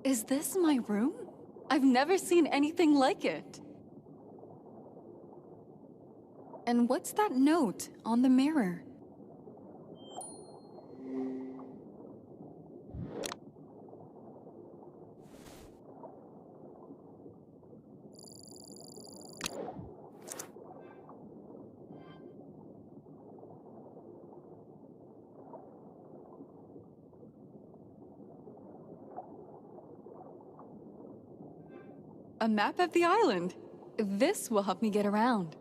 Is this my room? I've never seen anything like it. And what's that note on the mirror? A map of the island. This will help me get around.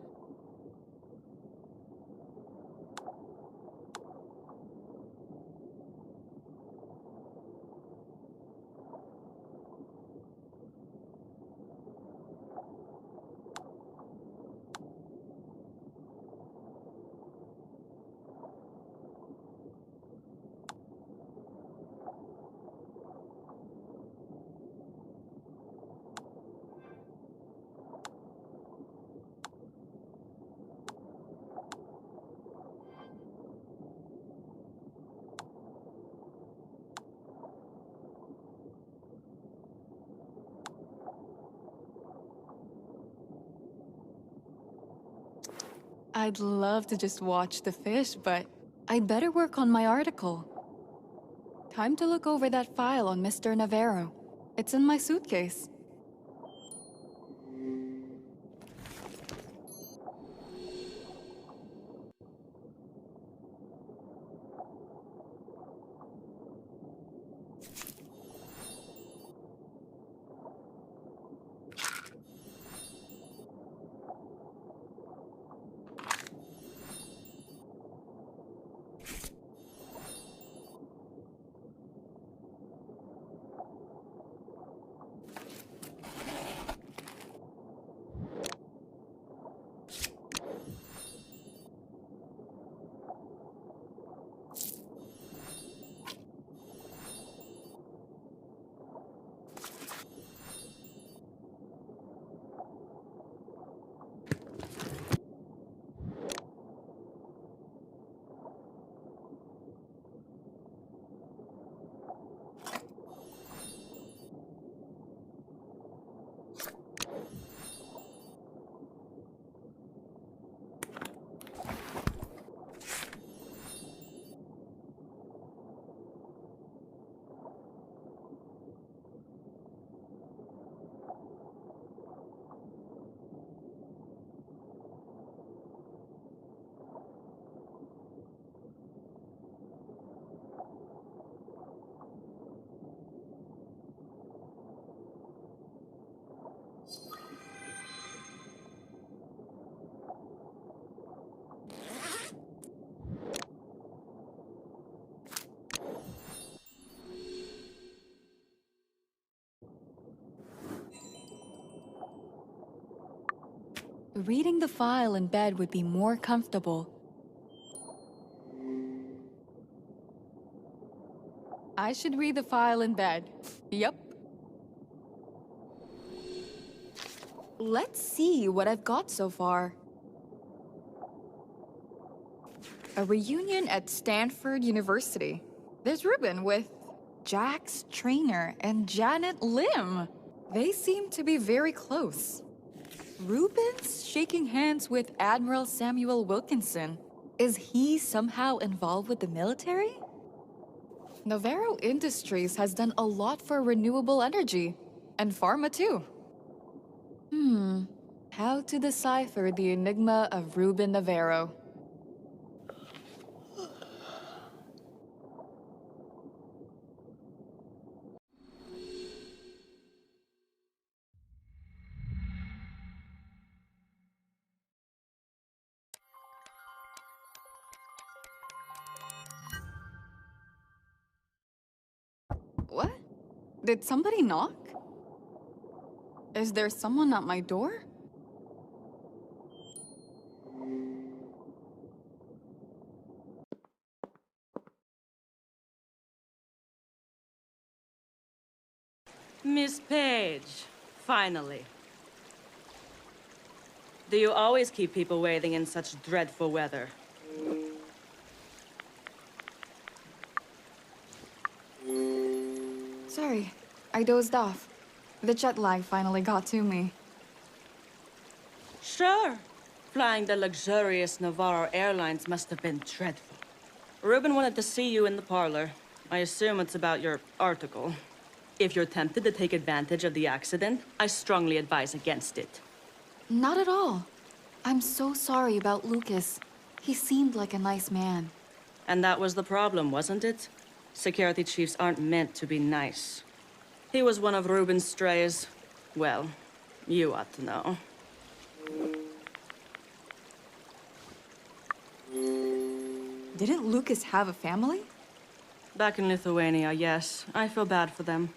I'd love to just watch the fish, but I'd better work on my article. Time to look over that file on Mr. Navarro. It's in my suitcase. Reading the file in bed would be more comfortable. I should read the file in bed. Yep. Let's see what I've got so far. A reunion at Stanford University. There's Ruben with Jack's trainer and Janet Lim. They seem to be very close. Ruben's shaking hands with Admiral Samuel Wilkinson. Is he somehow involved with the military? Navarro Industries has done a lot for renewable energy. And pharma too. How to decipher the enigma of Ruben Navarro? What? Did somebody knock? Is there someone at my door? Miss Page, finally. Do you always keep people waiting in such dreadful weather? Sorry, I dozed off. The jet lag finally got to me. Sure. Flying the luxurious Navarro Airlines must have been dreadful. Ruben wanted to see you in the parlor. I assume it's about your article. If you're tempted to take advantage of the accident, I strongly advise against it. Not at all. I'm so sorry about Lucas. He seemed like a nice man. And that was the problem, wasn't it? Security chiefs aren't meant to be nice. He was one of Ruben's strays. Well, you ought to know. Didn't Lucas have a family? Back in Lithuania, yes. I feel bad for them.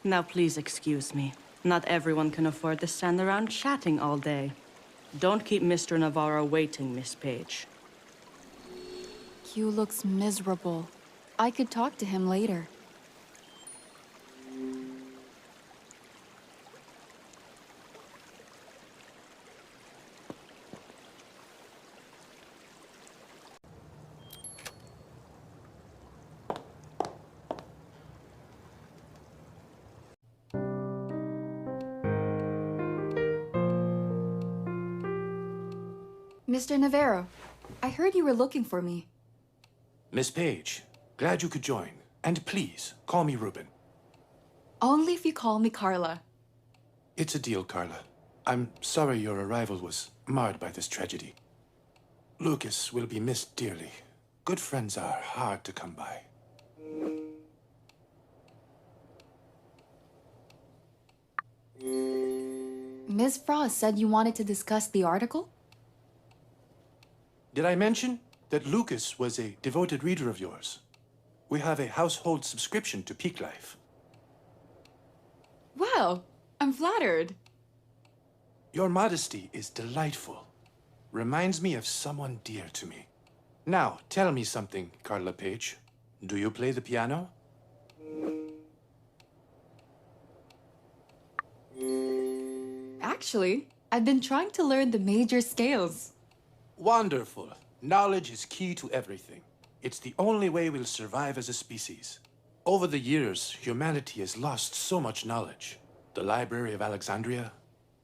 Now please excuse me. Not everyone can afford to stand around chatting all day. Don't keep Mr. Navarro waiting, Miss Page. Q looks miserable. I could talk to him later. Mr. Navarro, I heard you were looking for me. Miss Page, glad you could join. And please, call me Ruben. Only if you call me Carla. It's a deal, Carla. I'm sorry your arrival was marred by this tragedy. Lucas will be missed dearly. Good friends are hard to come by. Ms. Frost said you wanted to discuss the article? Did I mention that Lucas was a devoted reader of yours? We have a household subscription to Peak Life. Well, I'm flattered. Your modesty is delightful. Reminds me of someone dear to me. Now, tell me something, Carla Page. Do you play the piano? Actually, I've been trying to learn the major scales. Wonderful. Knowledge is key to everything. It's the only way we'll survive as a species. Over the years, humanity has lost so much knowledge. The Library of Alexandria.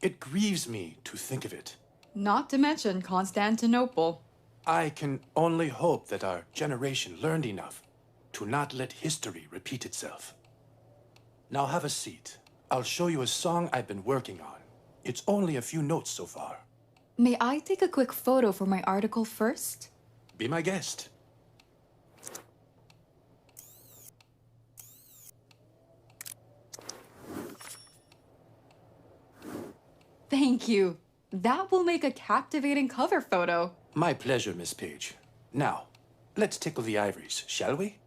It grieves me to think of it. Not to mention Constantinople. I can only hope that our generation learned enough to not let history repeat itself. Now have a seat. I'll show you a song I've been working on. It's only a few notes so far. May I take a quick photo for my article first? Be my guest. Thank you. That will make a captivating cover photo. My pleasure, Miss Page. Now, let's tickle the ivories, shall we?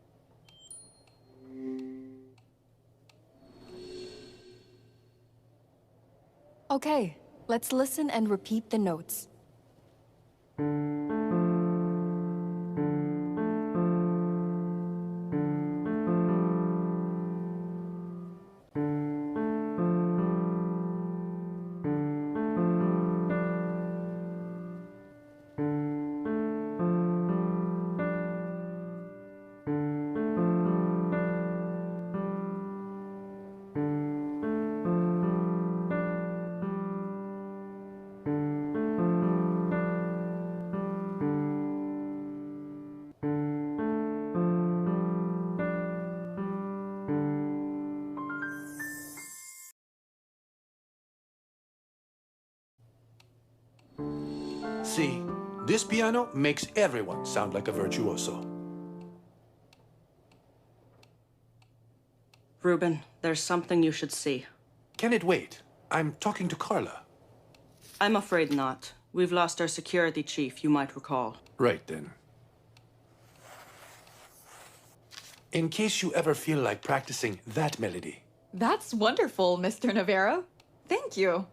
Okay, let's listen and repeat the notes. See, this piano makes everyone sound like a virtuoso. Ruben, there's something you should see. Can it wait? I'm talking to Carla. I'm afraid not. We've lost our security chief, you might recall. Right then. In case you ever feel like practicing that melody. That's wonderful, Mr. Navarro. Thank you.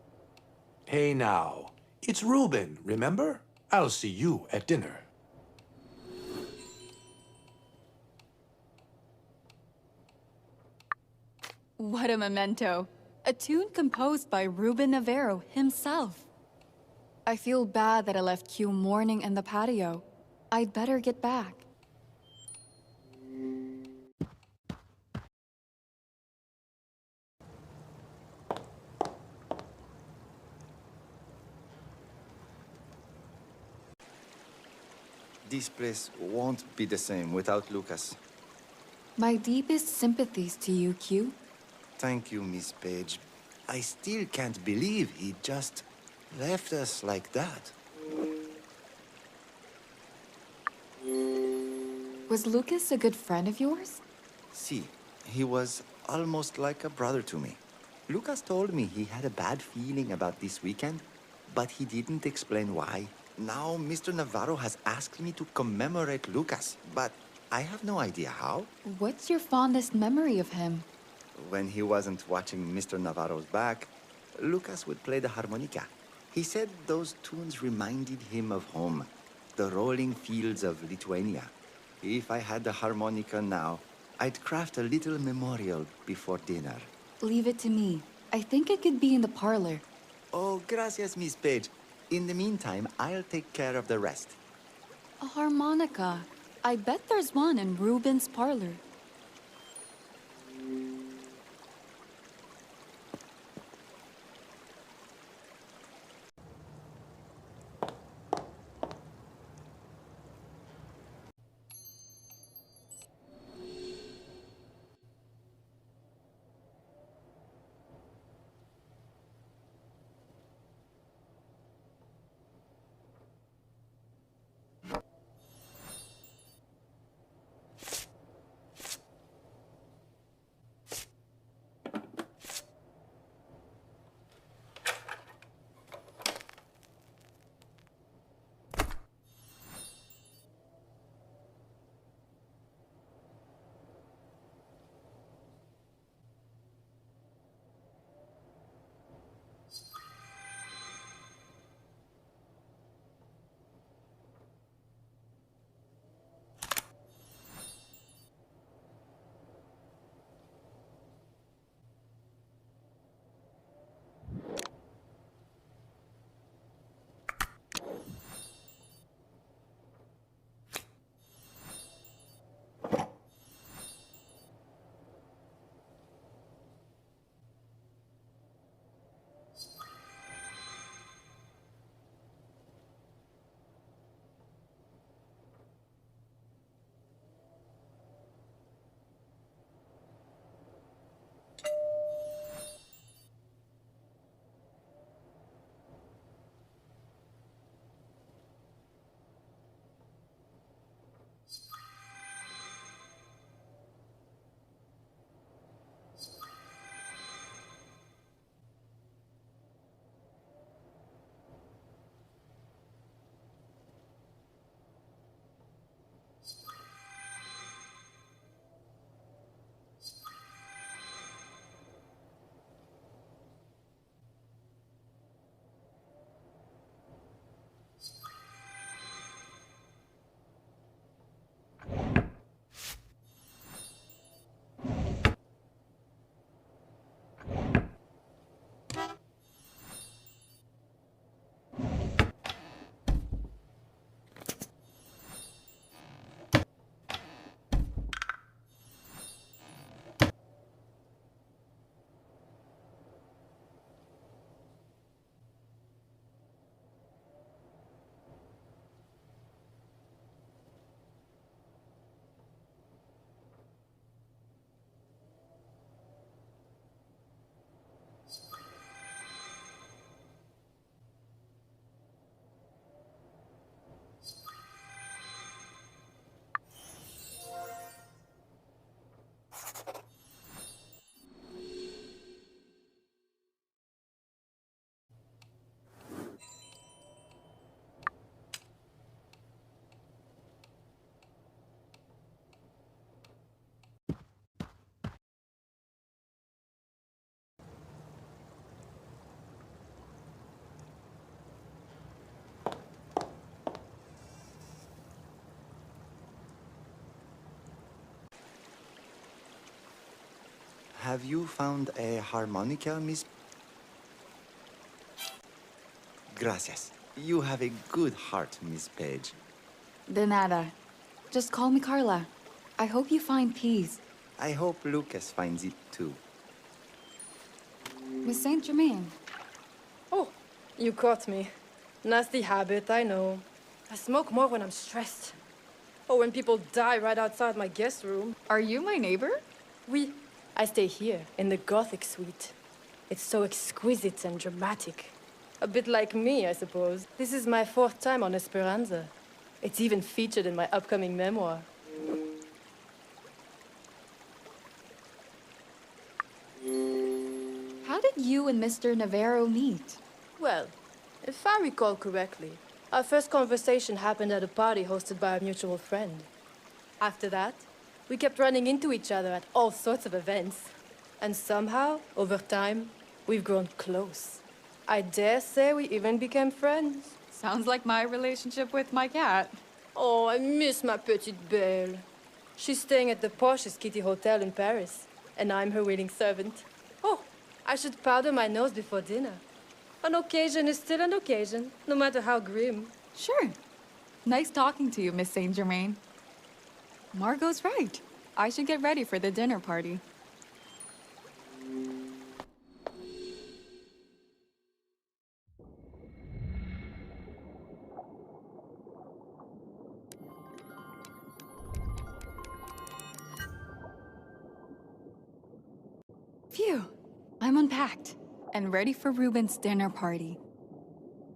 Hey now, it's Ruben, remember? I'll see you at dinner. What a memento. A tune composed by Ruben Navarro himself. I feel bad that I left Q mourning in the patio. I'd better get back. This place won't be the same without Lucas. My deepest sympathies to you, Q. Thank you, Miss Page. I still can't believe he just left us like that. Was Lucas a good friend of yours? See, he was almost like a brother to me. Lucas told me he had a bad feeling about this weekend, but he didn't explain why. Now, Mr. Navarro has asked me to commemorate Lucas, but I have no idea how. What's your fondest memory of him? When he wasn't watching Mr. Navarro's back, Lucas would play the harmonica. He said those tunes reminded him of home, the rolling fields of Lithuania. If I had the harmonica now, I'd craft a little memorial before dinner. Leave it to me. I think it could be in the parlor. Oh, gracias, Miss Page. In the meantime, I'll take care of the rest. A harmonica. I bet there's one in Ruben's parlor. Have you found a harmonica, Miss? Gracias. You have a good heart, Miss Page. De nada. Just call me Carla. I hope you find peace. I hope Lucas finds it too. Miss Saint Germain. Oh, you caught me. Nasty habit, I know. I smoke more when I'm stressed. Or when people die right outside my guest room. Are you my neighbor? Oui, I stay here, in the Gothic suite. It's so exquisite and dramatic. A bit like me, I suppose. This is my 4th time on Esperanza. It's even featured in my upcoming memoir. How did you and Mr. Navarro meet? Well, if I recall correctly, our first conversation happened at a party hosted by a mutual friend. After that, we kept running into each other at all sorts of events. And somehow, over time, we've grown close. I dare say we even became friends. Sounds like my relationship with my cat. Oh, I miss my petite belle. She's staying at the poshest Kitty Hotel in Paris, and I'm her waiting servant. Oh, I should powder my nose before dinner. An occasion is still an occasion, no matter how grim. Sure. Nice talking to you, Miss Saint Germain. Margot's right. I should get ready for the dinner party. Phew, I'm unpacked and ready for Ruben's dinner party.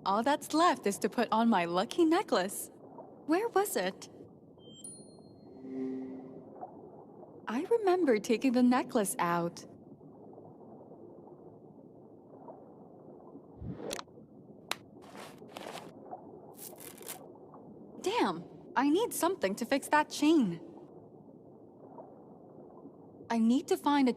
All that's left is to put on my lucky necklace. Where was it? I remember taking the necklace out. Damn, I need something to fix that chain. I need to find a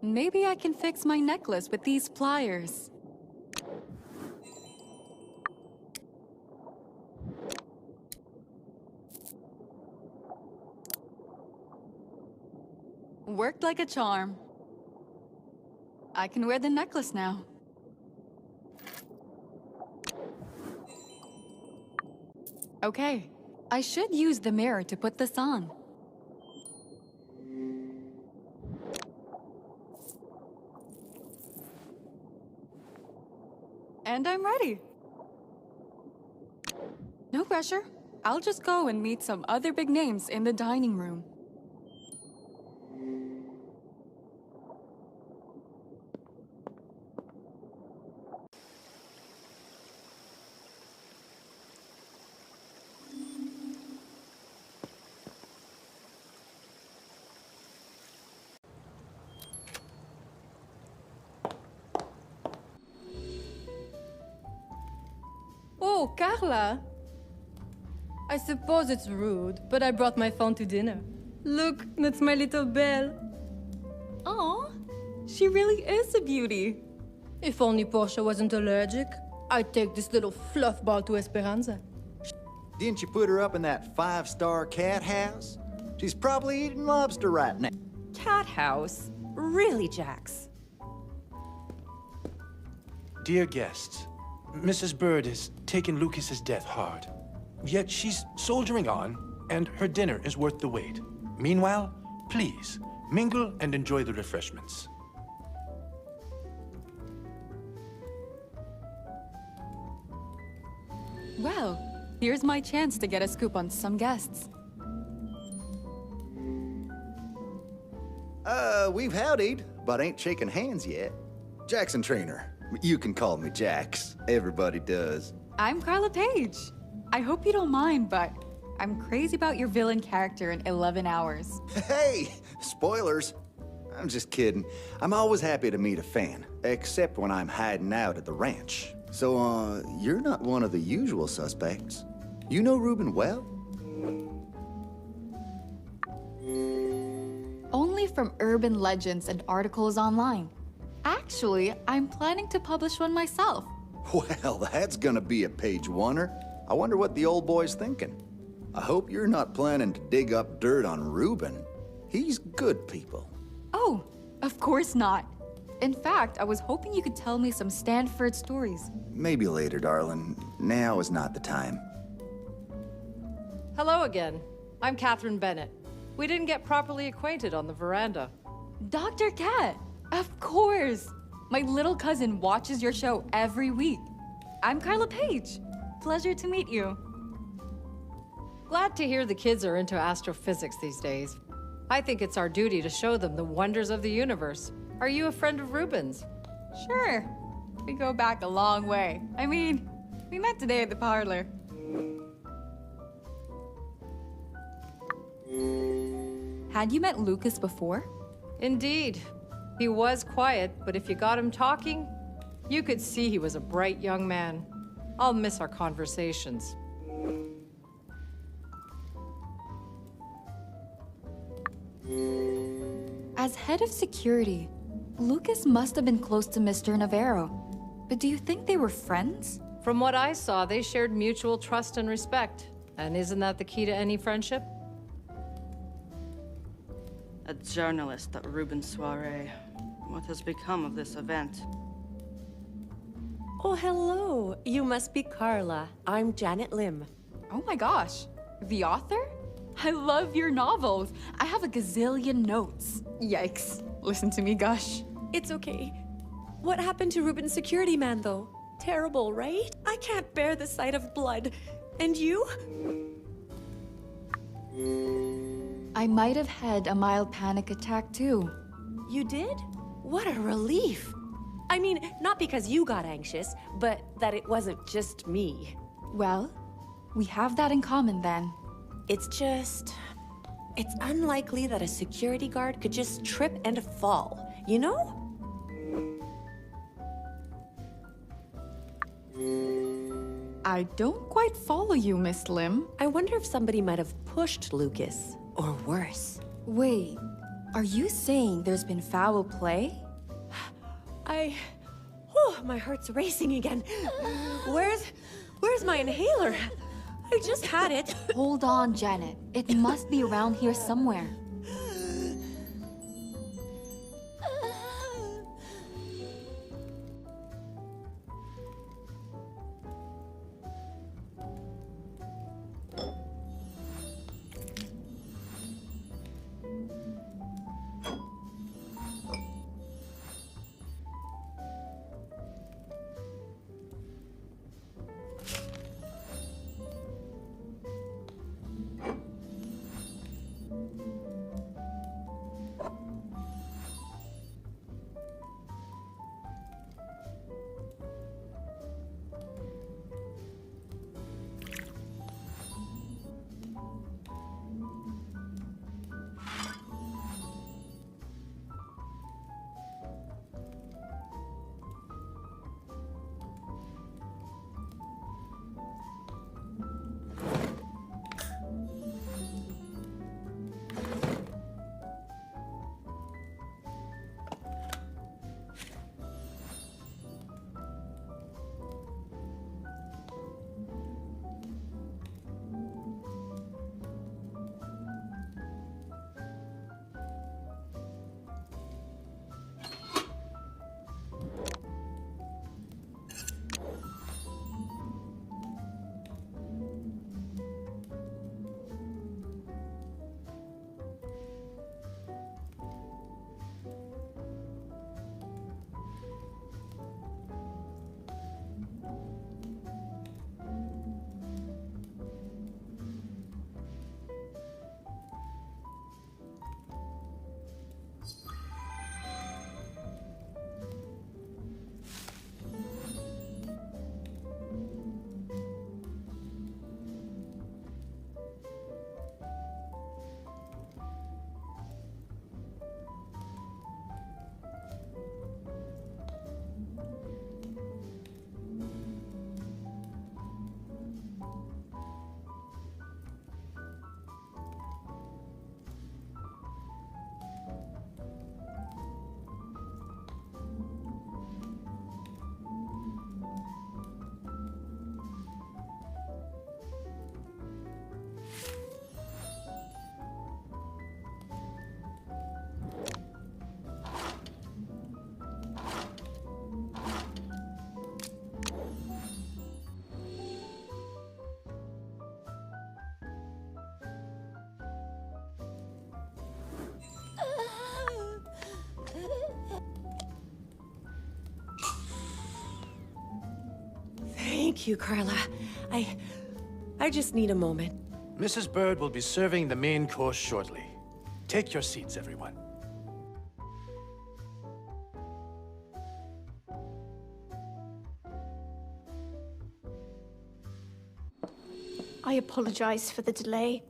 maybe I can fix my necklace with these pliers. Worked like a charm. I can wear the necklace now. Okay, I should use the mirror to put this on. And I'm ready. No pressure. I'll just go and meet some other big names in the dining room. Oh, Carla! I suppose it's rude, but I brought my phone to dinner. Look, that's my little Belle. Aw, she really is a beauty. If only Portia wasn't allergic, I'd take this little fluff ball to Esperanza. Didn't you put her up in that 5-star cat house? She's probably eating lobster right now. Cat house? Really, Jax? Dear guests, Mrs. Bird has taken Lucas's death hard. Yet she's soldiering on, and her dinner is worth the wait. Meanwhile, please, mingle and enjoy the refreshments. Well, here's my chance to get a scoop on some guests. We've howdied, but ain't shaken hands yet. Jackson Trainer. You can call me Jax. Everybody does. I'm Carla Page. I hope you don't mind, but I'm crazy about your villain character in 11 hours. Hey, spoilers. I'm just kidding. I'm always happy to meet a fan, except when I'm hiding out at the ranch. So, you're not one of the usual suspects. You know Ruben well? Only from urban legends and articles online. Actually, I'm planning to publish one myself. Well, that's gonna be a page-oneer. I wonder what the old boy's thinking. I hope you're not planning to dig up dirt on Ruben. He's good people. Oh, of course not. In fact, I was hoping you could tell me some Stanford stories. Maybe later, darling. Now is not the time. Hello again. I'm Catherine Bennett. We didn't get properly acquainted on the veranda. Dr. Cat! Of course! My little cousin watches your show every week. I'm Carla Page. Pleasure to meet you. Glad to hear the kids are into astrophysics these days. I think it's our duty to show them the wonders of the universe. Are you a friend of Ruben's? Sure. We go back a long way. I mean, we met today at the parlor. Had you met Lucas before? Indeed. He was quiet, but if you got him talking, you could see he was a bright young man. I'll miss our conversations. As head of security, Lucas must have been close to Mr. Navarro. But do you think they were friends? From what I saw, they shared mutual trust and respect. And isn't that the key to any friendship? A journalist at Ruben's soiree. What has become of this event? Oh, hello. You must be Carla. I'm Janet Lim. Oh my gosh, the author? I love your novels. I have a gazillion notes. Yikes. Listen to me gush. It's okay. What happened to Ruben's security man, though? Terrible, right? I can't bear the sight of blood. And you? I might have had a mild panic attack too. You did? What a relief. I mean, not because you got anxious, but that it wasn't just me. Well, we have that in common then. It's just... It's unlikely that a security guard could just trip and fall, you know? I don't quite follow you, Miss Lim. I wonder if somebody might have pushed Lucas, or worse. Wait, are you saying there's been foul play? My heart's racing again. Where's my inhaler? I just had it. Hold on, Janet. It must be around here somewhere. Thank you, Carla. I just need a moment. Mrs. Bird will be serving the main course shortly. Take your seats, everyone. I apologize for the delay.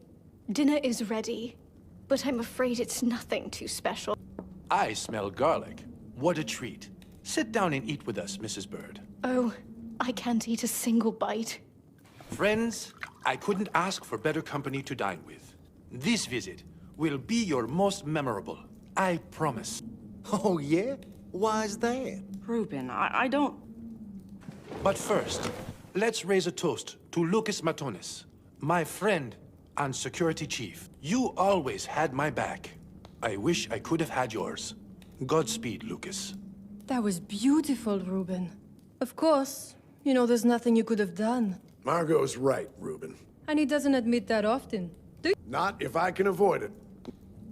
Dinner is ready, but I'm afraid it's nothing too special. I smell garlic. What a treat. Sit down and eat with us, Mrs. Bird. Oh, I can't eat a single bite. Friends, I couldn't ask for better company to dine with. This visit will be your most memorable. I promise. Oh, yeah? Why's that? Ruben, I don't... But first, let's raise a toast to Lucas Matonis, my friend and security chief. You always had my back. I wish I could have had yours. Godspeed, Lucas. That was beautiful, Ruben. Of course, you know there's nothing you could have done. Margot's right, Ruben. And he doesn't admit that often. Do you? Not if I can avoid it.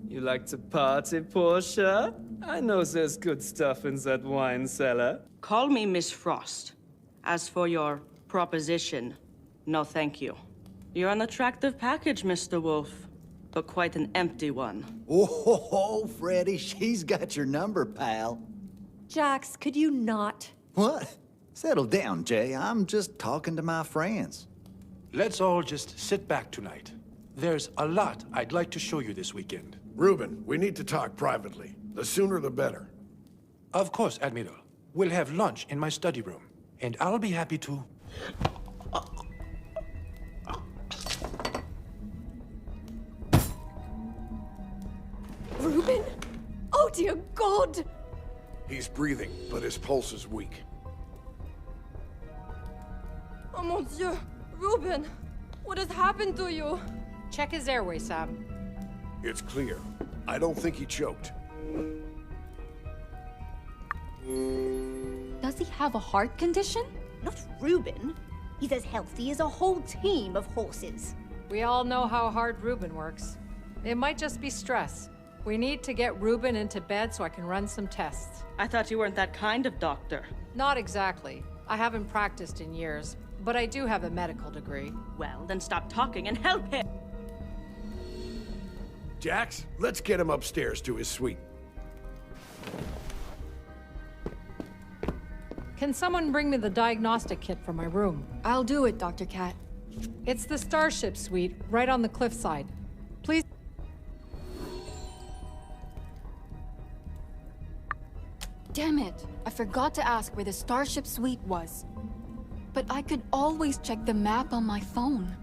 You like to party, Portia? I know there's good stuff in that wine cellar. Call me Miss Frost. As for your proposition, no thank you. You're an attractive package, Mr. Wolf, but quite an empty one. Oh, Freddy, she's got your number, pal. Jax, could you not? What? Settle down, Jay. I'm just talking to my friends. Let's all just sit back tonight. There's a lot I'd like to show you this weekend. Ruben, we need to talk privately. The sooner the better. Of course, Admiral. We'll have lunch in my study room, and I'll be happy to... Ruben? Oh, dear God! He's breathing, but his pulse is weak. Oh, mon Dieu! Ruben! What has happened to you? Check his airway, Sam. It's clear. I don't think he choked. Does he have a heart condition? Not Ruben. He's as healthy as a whole team of horses. We all know how hard Ruben works. It might just be stress. We need to get Ruben into bed so I can run some tests. I thought you weren't that kind of doctor. Not exactly. I haven't practiced in years, but I do have a medical degree. Well, then stop talking and help him! Jax, let's get him upstairs to his suite. Can someone bring me the diagnostic kit from my room? I'll do it, Dr. Cat. It's the Starship suite, right on the cliffside. Please. Damn it! I forgot to ask where the Starship suite was. But I could always check the map on my phone.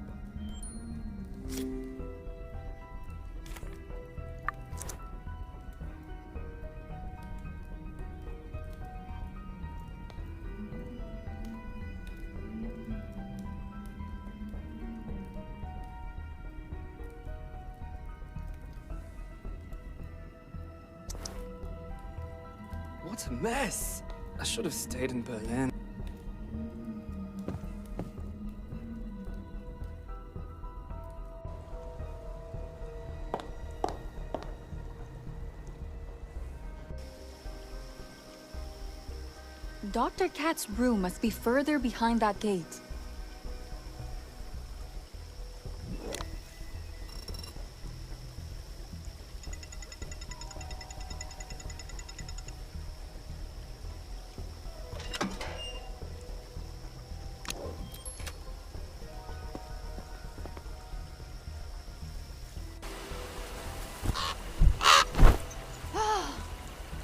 What a mess! I should have stayed in Berlin. Dr. Cat's room must be further behind that gate.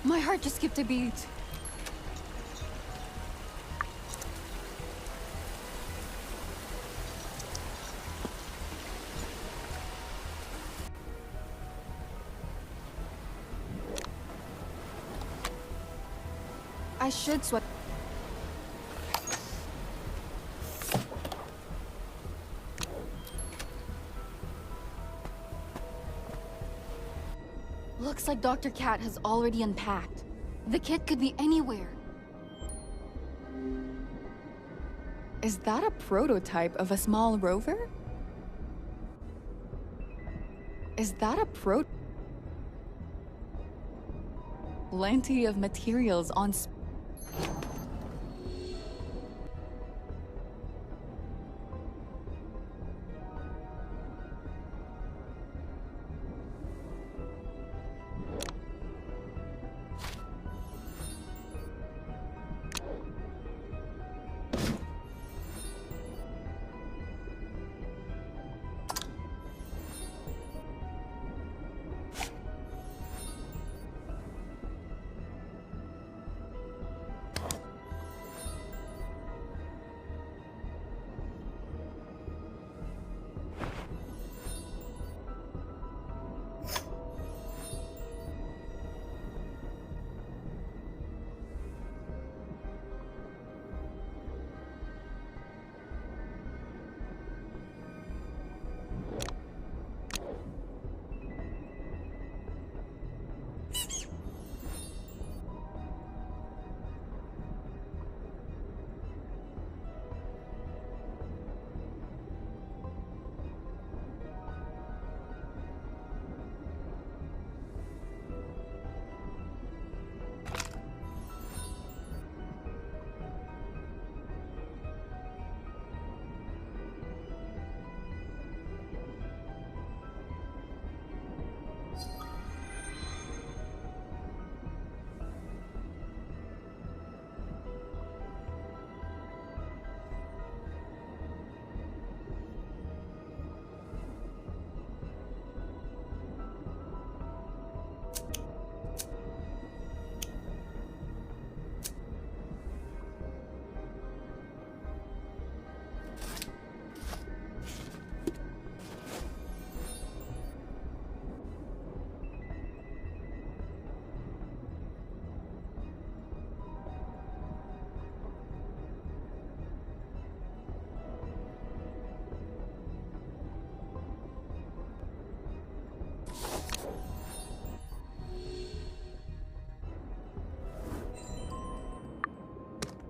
My heart just skipped a beat. I should sweat. Looks like Dr. Cat has already unpacked. The kit could be anywhere. Is that a prototype of a small rover? Is that a Plenty of materials on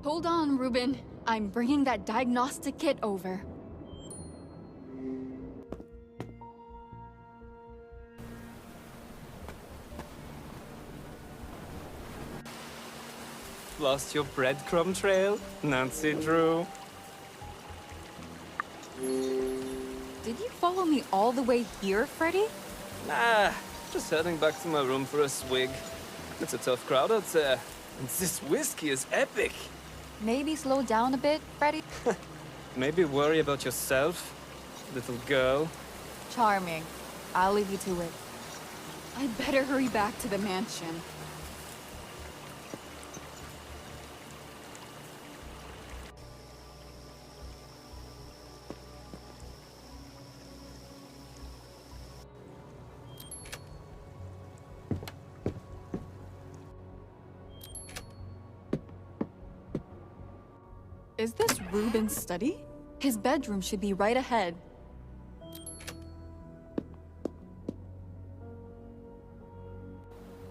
Hold on, Ruben. I'm bringing that diagnostic kit over. Lost your breadcrumb trail, Nancy Drew? Did you follow me all the way here, Freddy? Nah, just heading back to my room for a swig. It's a tough crowd out there, and this whiskey is epic. Maybe slow down a bit, Freddy? Maybe worry about yourself, little girl. Charming. I'll leave you to it. I better hurry back to the mansion. Is this Ruben's study? His bedroom should be right ahead.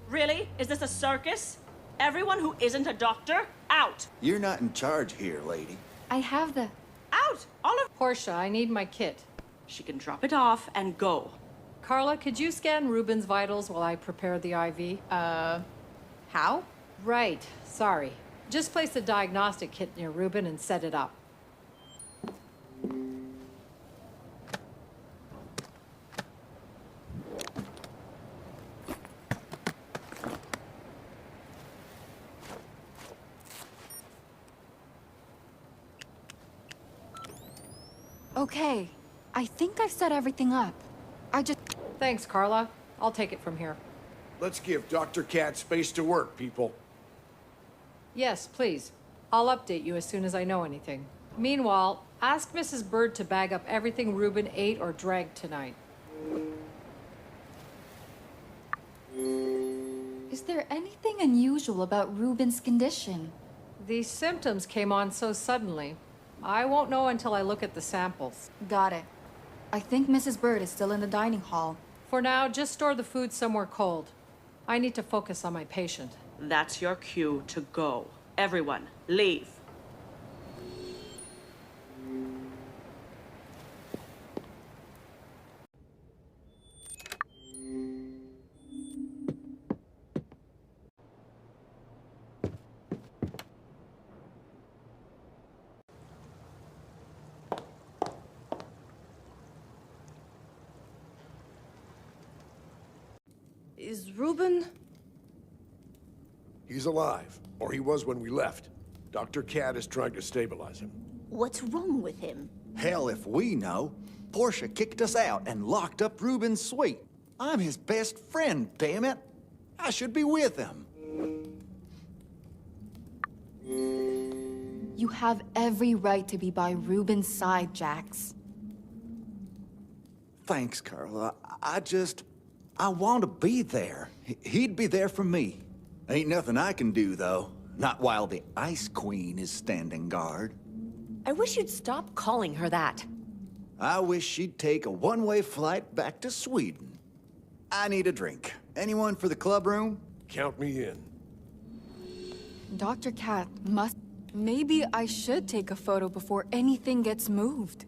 Really? Is this a circus? Everyone who isn't a doctor, out! You're not in charge here, lady. I have the... Out! All of... Portia, I need my kit. She can drop it off and go. Carla, could you scan Ruben's vitals while I prepare the IV? How? Right, sorry. Just place the diagnostic kit near Ruben and set it up. Okay, I think I've set everything up. Thanks, Carla. I'll take it from here. Let's give Dr. Cat space to work, people. Yes, please. I'll update you as soon as I know anything. Meanwhile, ask Mrs. Bird to bag up everything Ruben ate or drank tonight. Is there anything unusual about Ruben's condition? These symptoms came on so suddenly. I won't know until I look at the samples. Got it. I think Mrs. Bird is still in the dining hall. For now, just store the food somewhere cold. I need to focus on my patient. That's your cue to go. Everyone, leave. Is Ruben... He's alive, or he was when we left. Dr. Cat is trying to stabilize him. What's wrong with him? Hell if we know. Portia kicked us out and locked up Ruben's suite. I'm his best friend, damn it. I should be with him. You have every right to be by Ruben's side, Jax. Thanks, Carla. I want to be there. He'd be there for me. Ain't nothing I can do, though. Not while the Ice Queen is standing guard. I wish you'd stop calling her that. I wish she'd take a one-way flight back to Sweden. I need a drink. Anyone for the club room? Count me in. Dr. Cat must... Maybe I should take a photo before anything gets moved.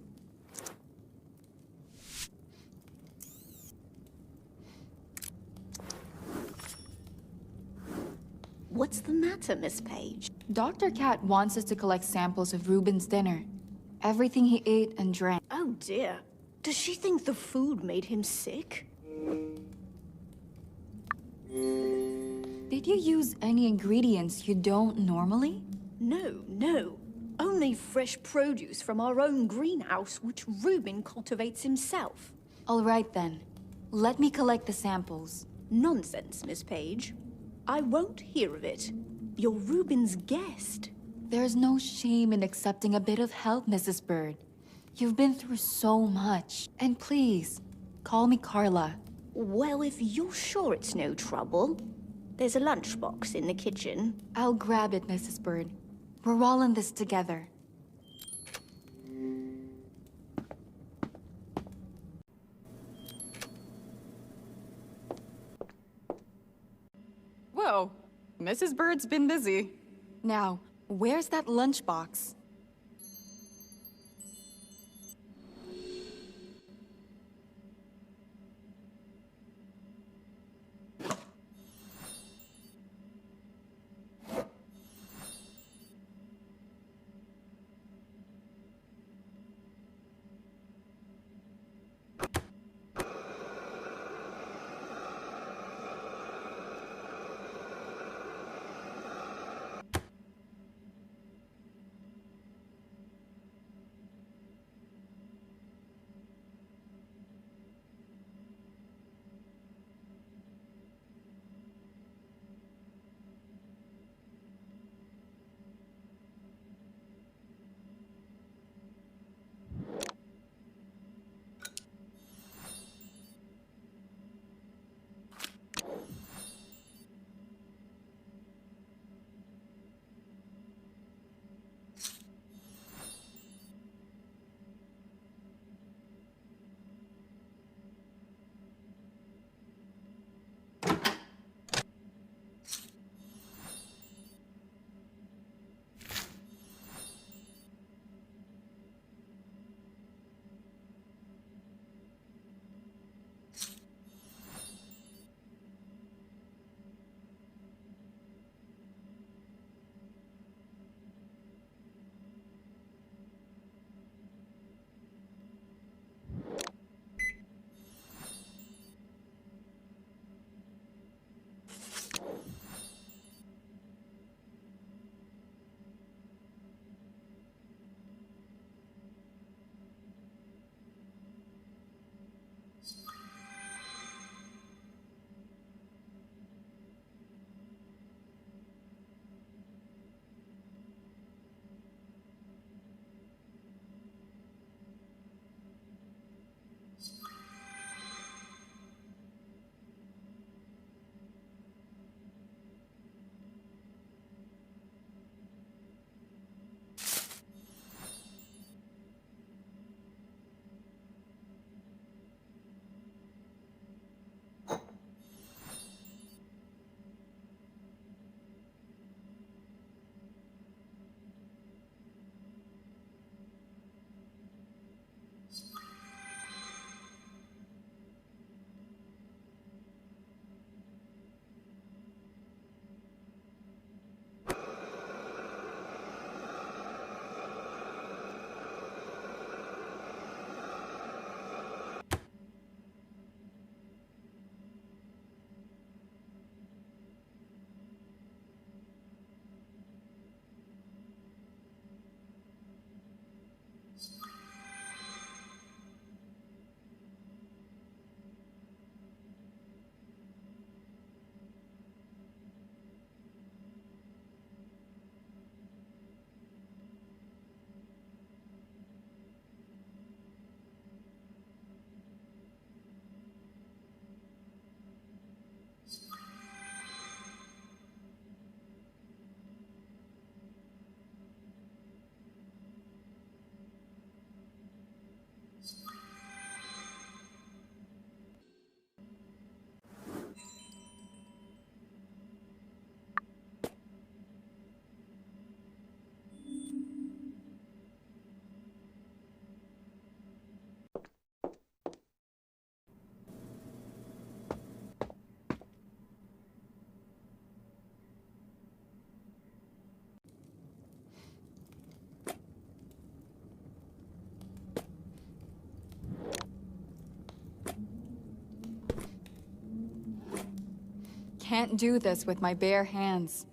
What's the matter, Miss Page? Dr. Cat wants us to collect samples of Ruben's dinner. Everything he ate and drank. Oh dear. Does she think the food made him sick? Did you use any ingredients you don't normally? No. Only fresh produce from our own greenhouse, which Ruben cultivates himself. All right then. Let me collect the samples. Nonsense, Miss Page. I won't hear of it. You're Ruben's guest. There's no shame in accepting a bit of help, Mrs. Bird. You've been through so much. And please, call me Carla. Well, if you're sure it's no trouble, there's a lunchbox in the kitchen. I'll grab it, Mrs. Bird. We're all in this together. Whoa, Mrs. Bird's been busy. Now, Where's that lunchbox? Can't do this with my bare hands.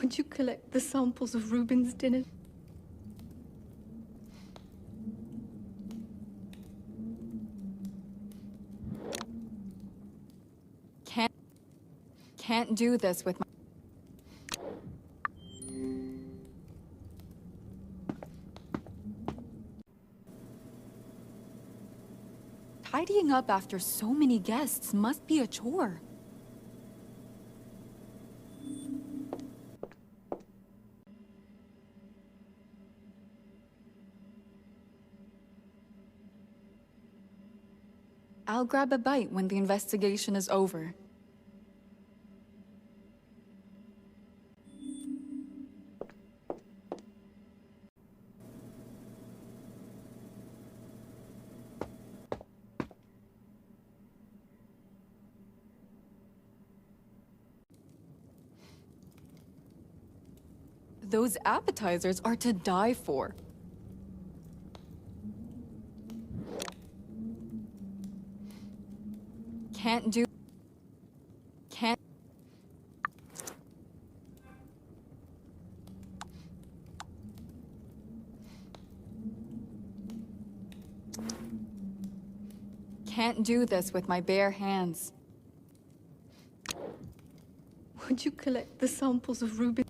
Would you collect the samples of Ruben's dinner? Can't do this with my... Tidying up after so many guests must be a chore. I'll grab a bite when the investigation is over. Those appetizers are to die for. Can't do... Can't... Can't do this with my bare hands. Would you collect the samples of Ruben?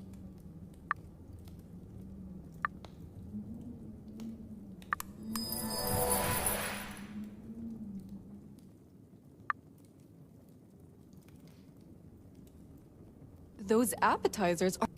Those appetizers are...